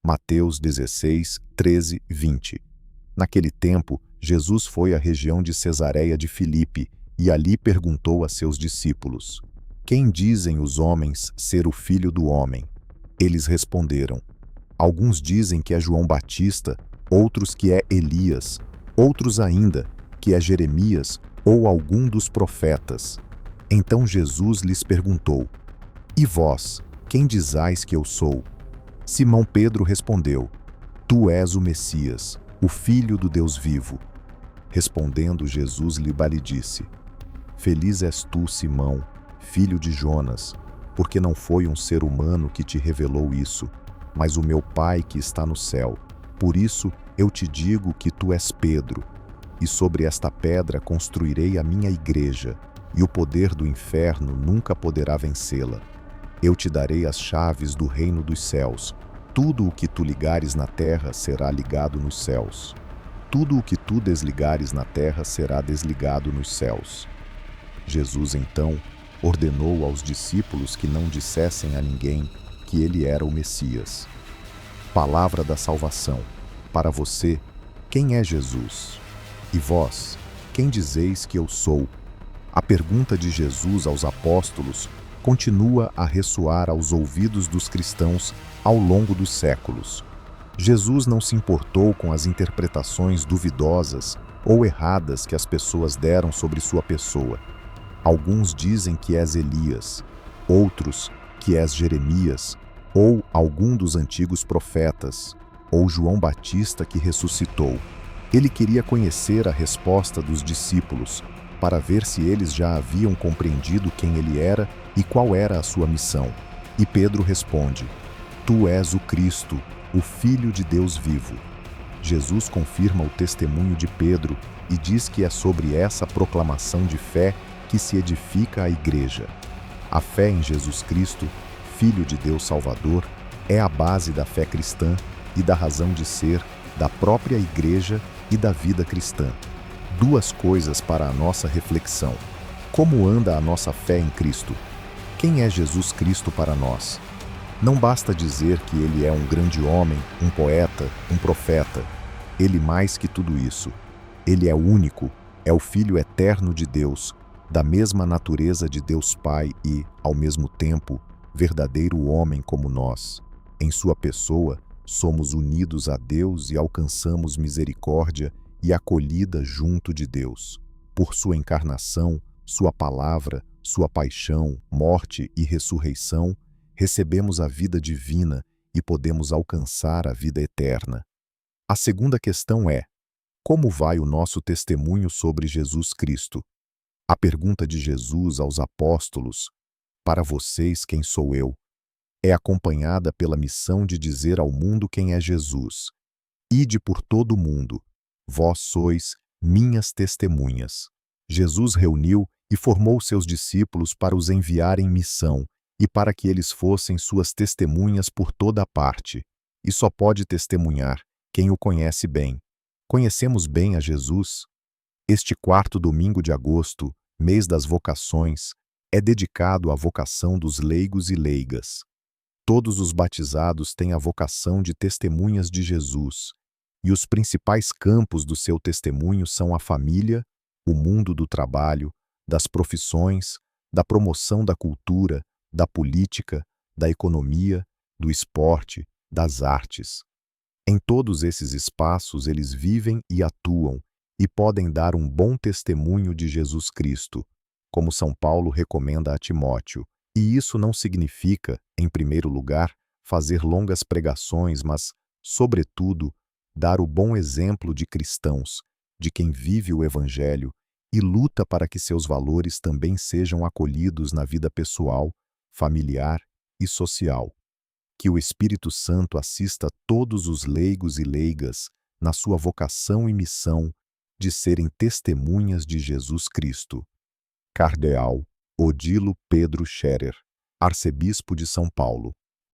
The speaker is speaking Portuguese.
Mateus 16, 13, 20. Naquele tempo, Jesus foi à região de Cesareia de Filipe e ali perguntou a seus discípulos: Quem dizem os homens ser o Filho do Homem? Eles responderam: Alguns dizem que é João Batista, outros que é Elias, outros ainda que é Jeremias ou algum dos profetas. Então Jesus lhes perguntou: E vós, quem dizais que eu sou? Simão Pedro respondeu: Tu és o Messias, o Filho do Deus vivo. Respondendo Jesus lhe disse: Feliz és tu, Simão, filho de Jonas, porque não foi um ser humano que te revelou isso, mas o meu Pai que está no céu. Por isso eu te digo que tu és Pedro, e sobre esta pedra construirei a minha igreja, e o poder do inferno nunca poderá vencê-la. Eu te darei as chaves do reino dos céus. Tudo o que tu ligares na terra será ligado nos céus. Tudo o que tu desligares na terra será desligado nos céus. Jesus, então, ordenou aos discípulos que não dissessem a ninguém que ele era o Messias. Palavra da salvação. Para você, quem é Jesus? E vós, quem dizeis que eu sou? A pergunta de Jesus aos apóstolos continua a ressoar aos ouvidos dos cristãos ao longo dos séculos. Jesus não se importou com as interpretações duvidosas ou erradas que as pessoas deram sobre sua pessoa. Alguns dizem que és Elias, outros que és Jeremias, ou algum dos antigos profetas, ou João Batista que ressuscitou. Ele queria conhecer a resposta dos discípulos, para ver se eles já haviam compreendido quem ele era e qual era a sua missão. E Pedro responde: Tu és o Cristo, o Filho de Deus vivo. Jesus confirma o testemunho de Pedro e diz que é sobre essa proclamação de fé que se edifica a igreja. A fé em Jesus Cristo, Filho de Deus Salvador, é a base da fé cristã e da razão de ser da própria igreja e da vida cristã. Duas coisas para a nossa reflexão. Como anda a nossa fé em Cristo? Quem é Jesus Cristo para nós? Não basta dizer que ele é um grande homem, um poeta, um profeta. Ele mais que tudo isso. Ele é único, é o Filho eterno de Deus, da mesma natureza de Deus Pai e, ao mesmo tempo, verdadeiro homem como nós. Em sua pessoa, somos unidos a Deus e alcançamos misericórdia e acolhida junto de Deus. Por sua encarnação, sua palavra, sua paixão, morte e ressurreição, recebemos a vida divina e podemos alcançar a vida eterna. A segunda questão é: como vai o nosso testemunho sobre Jesus Cristo? A pergunta de Jesus aos apóstolos, para vocês quem sou eu, é acompanhada pela missão de dizer ao mundo quem é Jesus. Ide por todo o mundo, vós sois minhas testemunhas. Jesus reuniu e formou seus discípulos para os enviar em missão e para que eles fossem suas testemunhas por toda a parte. E só pode testemunhar quem o conhece bem. Conhecemos bem a Jesus? Este quarto domingo de agosto, mês das vocações, é dedicado à vocação dos leigos e leigas. Todos os batizados têm a vocação de testemunhas de Jesus, e os principais campos do seu testemunho são a família, o mundo do trabalho, das profissões, da promoção da cultura, da política, da economia, do esporte, das artes. Em todos esses espaços eles vivem e atuam e podem dar um bom testemunho de Jesus Cristo, como São Paulo recomenda a Timóteo. E isso não significa, em primeiro lugar, fazer longas pregações, mas, sobretudo, dar o bom exemplo de cristãos, de quem vive o Evangelho e luta para que seus valores também sejam acolhidos na vida pessoal, familiar e social. Que o Espírito Santo assista todos os leigos e leigas na sua vocação e missão de serem testemunhas de Jesus Cristo. Cardeal Odilo Pedro Scherer, Arcebispo de São Paulo.